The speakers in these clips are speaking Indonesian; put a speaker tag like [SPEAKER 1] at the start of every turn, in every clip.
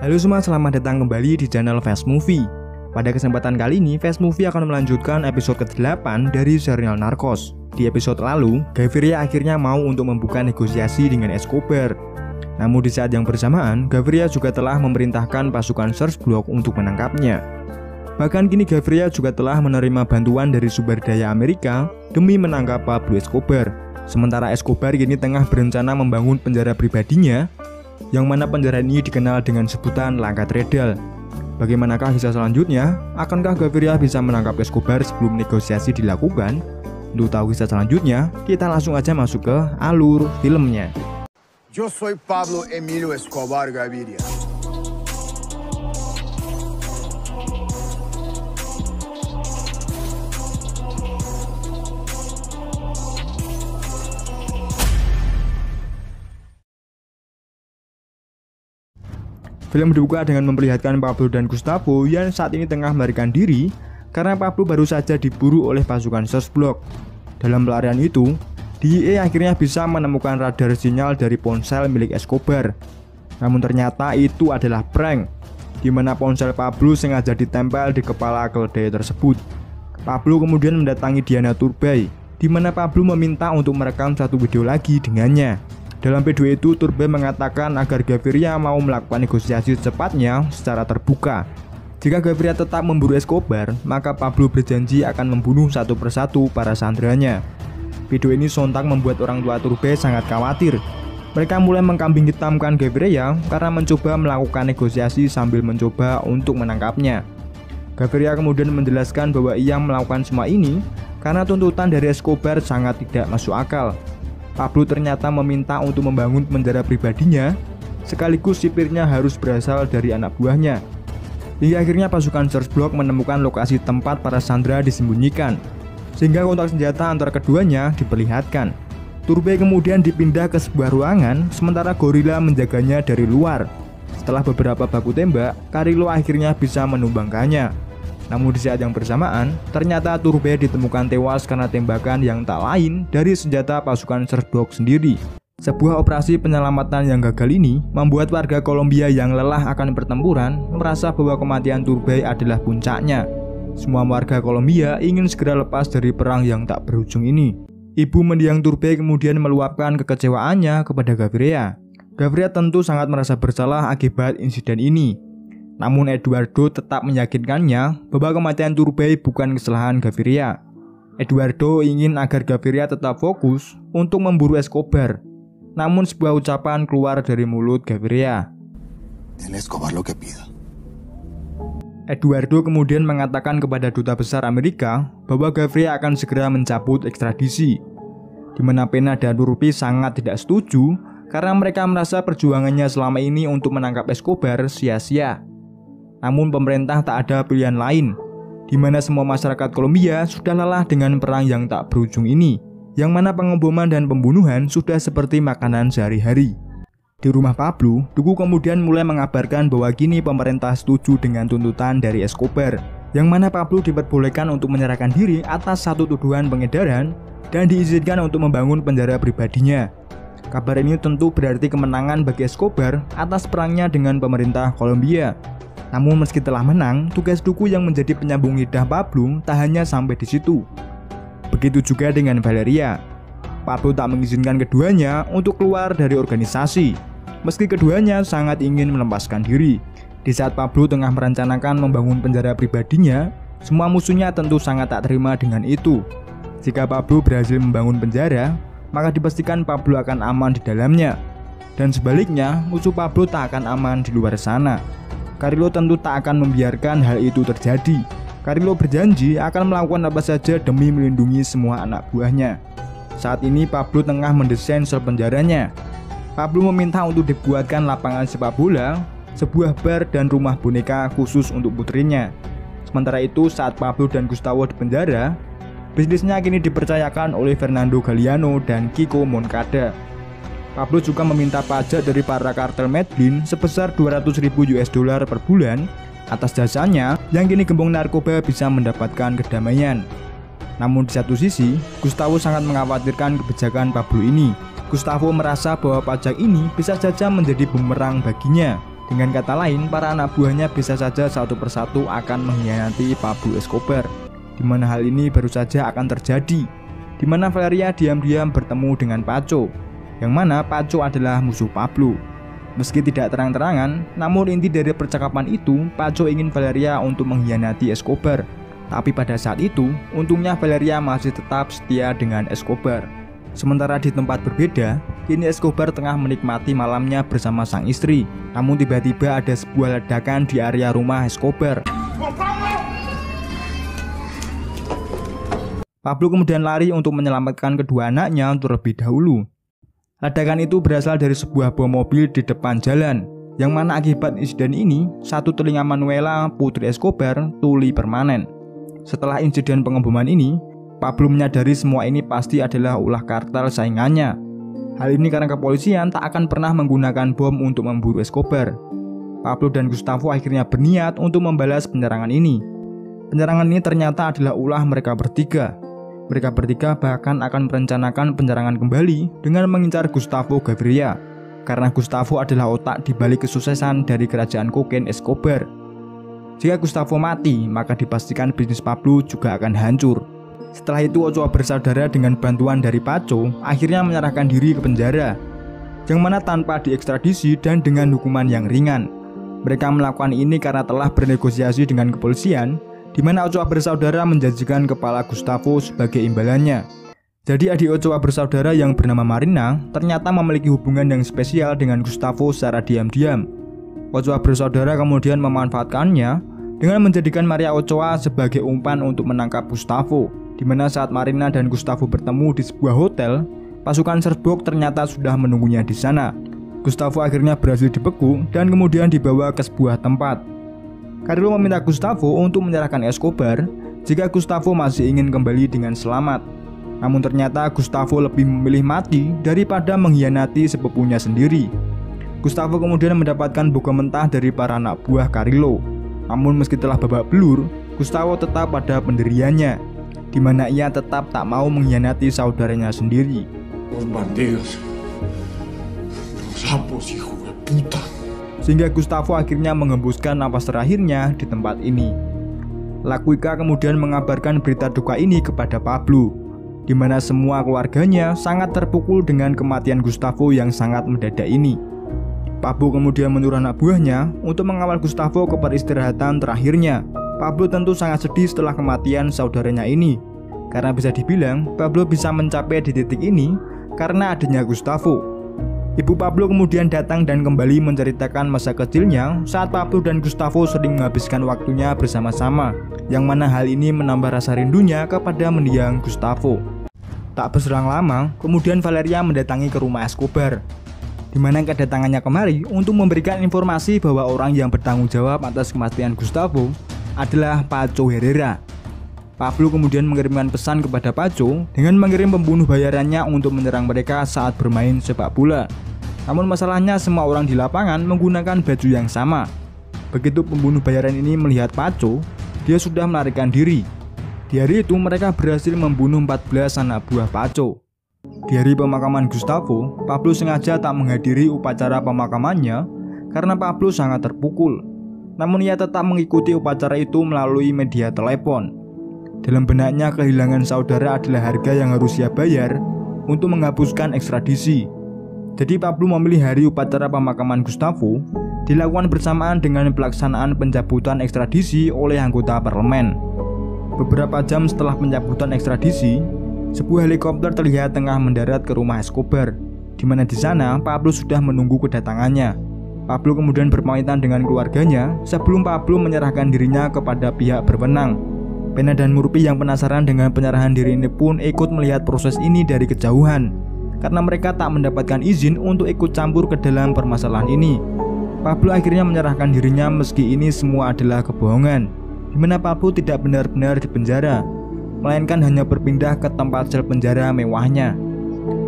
[SPEAKER 1] Halo semua, selamat datang kembali di channel Fast Movie. Pada kesempatan kali ini, Fast Movie akan melanjutkan episode ke-8 dari serial Narcos. Di episode lalu, Gaviria akhirnya mau untuk membuka negosiasi dengan Escobar. Namun di saat yang bersamaan, Gaviria juga telah memerintahkan pasukan Search Block untuk menangkapnya. Bahkan kini Gaviria juga telah menerima bantuan dari sumber daya Amerika demi menangkap Pablo Escobar. Sementara Escobar kini tengah berencana membangun penjara pribadinya, yang mana penjara ini dikenal dengan sebutan Langkat Redal. Bagaimanakah kisah selanjutnya? Akankah Gaviria bisa menangkap Escobar sebelum negosiasi dilakukan? Untuk tahu kisah selanjutnya, kita langsung aja masuk ke alur filmnya.
[SPEAKER 2] Yo soy Pablo Emilio Escobar Gaviria.
[SPEAKER 1] Film dibuka dengan memperlihatkan Pablo dan Gustavo yang saat ini tengah melarikan diri karena Pablo baru saja diburu oleh pasukan Search Block. Dalam pelarian itu, DEA akhirnya bisa menemukan radar sinyal dari ponsel milik Escobar. Namun ternyata itu adalah prank, di mana ponsel Pablo sengaja ditempel di kepala keledai tersebut. Pablo kemudian mendatangi Diana Turbay, di mana Pablo meminta untuk merekam satu video lagi dengannya. Dalam video itu, Turbay mengatakan agar Gaviria mau melakukan negosiasi secepatnya secara terbuka. Jika Gaviria tetap memburu Escobar, maka Pablo berjanji akan membunuh satu persatu para sandranya. Video ini sontak membuat orang tua Turbay sangat khawatir. Mereka mulai mengkambing hitamkan Gaviria karena mencoba melakukan negosiasi sambil mencoba untuk menangkapnya. Gaviria kemudian menjelaskan bahwa ia melakukan semua ini karena tuntutan dari Escobar sangat tidak masuk akal. Pablo ternyata meminta untuk membangun penjara pribadinya, sekaligus sipirnya harus berasal dari anak buahnya. Hingga akhirnya pasukan Search Block menemukan lokasi tempat para sandera disembunyikan, sehingga kontak senjata antar keduanya diperlihatkan. Turbay kemudian dipindah ke sebuah ruangan, sementara Gorilla menjaganya dari luar. Setelah beberapa baku tembak, Carrillo akhirnya bisa menumbangkannya. Namun di saat yang bersamaan, ternyata Turbay ditemukan tewas karena tembakan yang tak lain dari senjata pasukan Search Block sendiri. Sebuah operasi penyelamatan yang gagal ini membuat warga Kolombia yang lelah akan pertempuran merasa bahwa kematian Turbay adalah puncaknya. Semua warga Kolombia ingin segera lepas dari perang yang tak berujung ini. Ibu mendiang Turbay kemudian meluapkan kekecewaannya kepada Gaviria. Gaviria tentu sangat merasa bersalah akibat insiden ini. Namun Eduardo tetap meyakinkannya bahwa kematian Turbay bukan kesalahan Gaviria. Eduardo ingin agar Gaviria tetap fokus untuk memburu Escobar. Namun sebuah ucapan keluar dari mulut Gaviria.
[SPEAKER 2] Escobar lo que pida.
[SPEAKER 1] Eduardo kemudian mengatakan kepada duta besar Amerika bahwa Gaviria akan segera mencabut ekstradisi, di mana Pena dan Turpi sangat tidak setuju karena mereka merasa perjuangannya selama ini untuk menangkap Escobar sia-sia. Namun pemerintah tak ada pilihan lain, di mana semua masyarakat Kolombia sudah lelah dengan perang yang tak berujung ini, yang mana pengeboman dan pembunuhan sudah seperti makanan sehari-hari. Di rumah Pablo, Duku kemudian mulai mengabarkan bahwa kini pemerintah setuju dengan tuntutan dari Escobar, yang mana Pablo diperbolehkan untuk menyerahkan diri atas satu tuduhan pengedaran dan diizinkan untuk membangun penjara pribadinya. Kabar ini tentu berarti kemenangan bagi Escobar atas perangnya dengan pemerintah Kolombia. Namun meski telah menang, tugas Duku yang menjadi penyambung lidah Pablo tak hanya sampai di situ. Begitu juga dengan Valeria. Pablo tak mengizinkan keduanya untuk keluar dari organisasi, meski keduanya sangat ingin melepaskan diri. Di saat Pablo tengah merencanakan membangun penjara pribadinya, semua musuhnya tentu sangat tak terima dengan itu. Jika Pablo berhasil membangun penjara, maka dipastikan Pablo akan aman di dalamnya. Dan sebaliknya, musuh Pablo tak akan aman di luar sana. Carrillo tentu tak akan membiarkan hal itu terjadi. Carrillo berjanji akan melakukan apa saja demi melindungi semua anak buahnya. Saat ini Pablo tengah mendesain sel penjaranya. Pablo meminta untuk dibuatkan lapangan sepak bola, sebuah bar dan rumah boneka khusus untuk putrinya. Sementara itu saat Pablo dan Gustavo di penjara, bisnisnya kini dipercayakan oleh Fernando Galliano dan Kiko Moncada. Pablo juga meminta pajak dari para kartel Medellin sebesar $200.000 per bulan atas jasanya yang kini gembong narkoba bisa mendapatkan kedamaian. Namun di satu sisi, Gustavo sangat mengkhawatirkan kebijakan Pablo ini. Gustavo merasa bahwa pajak ini bisa saja menjadi bumerang baginya. Dengan kata lain, para anak buahnya bisa saja satu persatu akan mengkhianati Pablo Escobar, di mana hal ini baru saja akan terjadi, di mana Valeria diam-diam bertemu dengan Paco, yang mana Paco adalah musuh Pablo. Meski tidak terang-terangan, namun inti dari percakapan itu, Paco ingin Valeria untuk mengkhianati Escobar. Tapi pada saat itu, untungnya Valeria masih tetap setia dengan Escobar. Sementara di tempat berbeda, kini Escobar tengah menikmati malamnya bersama sang istri. Namun tiba-tiba ada sebuah ledakan di area rumah Escobar. Pablo kemudian lari untuk menyelamatkan kedua anaknya terlebih dahulu. Ledakan itu berasal dari sebuah bom mobil di depan jalan, yang mana akibat insiden ini, satu telinga Manuela, putri Escobar, tuli permanen. Setelah insiden pengeboman ini, Pablo menyadari semua ini pasti adalah ulah kartel saingannya. Hal ini karena kepolisian tak akan pernah menggunakan bom untuk memburu Escobar. Pablo dan Gustavo akhirnya berniat untuk membalas penyerangan ini. Penyerangan ini ternyata adalah ulah mereka bertiga. Mereka bertiga bahkan akan merencanakan penyerangan kembali dengan mengincar Gustavo Gaviria, karena Gustavo adalah otak di balik kesuksesan dari kerajaan kokain Escobar. Jika Gustavo mati, maka dipastikan bisnis Pablo juga akan hancur. Setelah itu Ochoa bersaudara dengan bantuan dari Paco akhirnya menyerahkan diri ke penjara, yang mana tanpa diekstradisi dan dengan hukuman yang ringan. Mereka melakukan ini karena telah bernegosiasi dengan kepolisian, di mana Ochoa bersaudara menjanjikan kepala Gustavo sebagai imbalannya. Jadi adik Ochoa bersaudara yang bernama Marina ternyata memiliki hubungan yang spesial dengan Gustavo secara diam-diam. Ochoa bersaudara kemudian memanfaatkannya dengan menjadikan Maria Ochoa sebagai umpan untuk menangkap Gustavo, di mana saat Marina dan Gustavo bertemu di sebuah hotel, pasukan serbok ternyata sudah menunggunya di sana. Gustavo akhirnya berhasil dibekuk dan kemudian dibawa ke sebuah tempat. Carrillo meminta Gustavo untuk menyerahkan Escobar jika Gustavo masih ingin kembali dengan selamat. Namun ternyata Gustavo lebih memilih mati daripada mengkhianati sepupunya sendiri. Gustavo kemudian mendapatkan buka mentah dari para anak buah Carrillo. Namun meski telah babak belur, Gustavo tetap pada pendiriannya, di mana ia tetap tak mau mengkhianati saudaranya sendiri. Sehingga Gustavo akhirnya mengembuskan napas terakhirnya di tempat ini. Lakuika kemudian mengabarkan berita duka ini kepada Pablo, di mana semua keluarganya sangat terpukul dengan kematian Gustavo yang sangat mendadak ini. Pablo kemudian menyuruh anak buahnya untuk mengawal Gustavo ke peristirahatan terakhirnya. Pablo tentu sangat sedih setelah kematian saudaranya ini, karena bisa dibilang Pablo bisa mencapai di titik ini karena adanya Gustavo. Ibu Pablo kemudian datang dan kembali menceritakan masa kecilnya saat Pablo dan Gustavo sering menghabiskan waktunya bersama-sama, yang mana hal ini menambah rasa rindunya kepada mendiang Gustavo. Tak berselang lama, kemudian Valeria mendatangi ke rumah Escobar, di mana kedatangannya kemari untuk memberikan informasi bahwa orang yang bertanggung jawab atas kematian Gustavo adalah Paco Herrera. Pablo kemudian mengirimkan pesan kepada Paco dengan mengirim pembunuh bayarannya untuk menyerang mereka saat bermain sepak bola. Namun masalahnya semua orang di lapangan menggunakan baju yang sama. Begitu pembunuh bayaran ini melihat Paco, dia sudah melarikan diri. Di hari itu mereka berhasil membunuh 14 anak buah Paco. Di hari pemakaman Gustavo, Pablo sengaja tak menghadiri upacara pemakamannya karena Pablo sangat terpukul. Namun ia tetap mengikuti upacara itu melalui media telepon. Dalam benaknya kehilangan saudara adalah harga yang harus ia bayar untuk menghapuskan ekstradisi. Jadi Pablo memilih hari upacara pemakaman Gustavo dilakukan bersamaan dengan pelaksanaan pencabutan ekstradisi oleh anggota parlemen. Beberapa jam setelah pencabutan ekstradisi, sebuah helikopter terlihat tengah mendarat ke rumah Escobar, di mana di sana Pablo sudah menunggu kedatangannya. Pablo kemudian berpamitan dengan keluarganya sebelum Pablo menyerahkan dirinya kepada pihak berwenang. Pena dan Murphy yang penasaran dengan penyerahan diri ini pun ikut melihat proses ini dari kejauhan, karena mereka tak mendapatkan izin untuk ikut campur ke dalam permasalahan ini. Pablo akhirnya menyerahkan dirinya meski ini semua adalah kebohongan, di mana Pablo tidak benar-benar dipenjara, melainkan hanya berpindah ke tempat sel penjara mewahnya.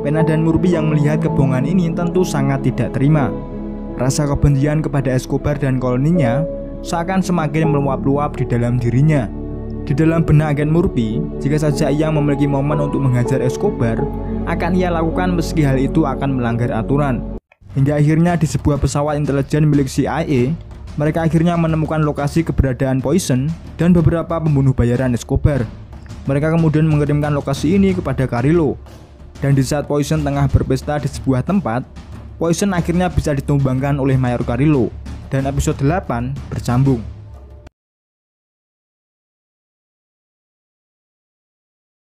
[SPEAKER 1] Pena dan Murphy yang melihat kebohongan ini tentu sangat tidak terima. Rasa kebencian kepada Escobar dan koloninya seakan semakin meluap-luap di dalam dirinya. Di dalam benak agen Murphy, jika saja ia memiliki momen untuk menghajar Escobar, akan ia lakukan meski hal itu akan melanggar aturan. Hingga akhirnya di sebuah pesawat intelijen milik CIA, mereka akhirnya menemukan lokasi keberadaan Poison dan beberapa pembunuh bayaran Escobar. Mereka kemudian mengirimkan lokasi ini kepada Carrillo. Dan di saat Poison tengah berpesta di sebuah tempat, Poison akhirnya bisa ditumbangkan oleh Mayor Carrillo. Dan episode 8 bersambung.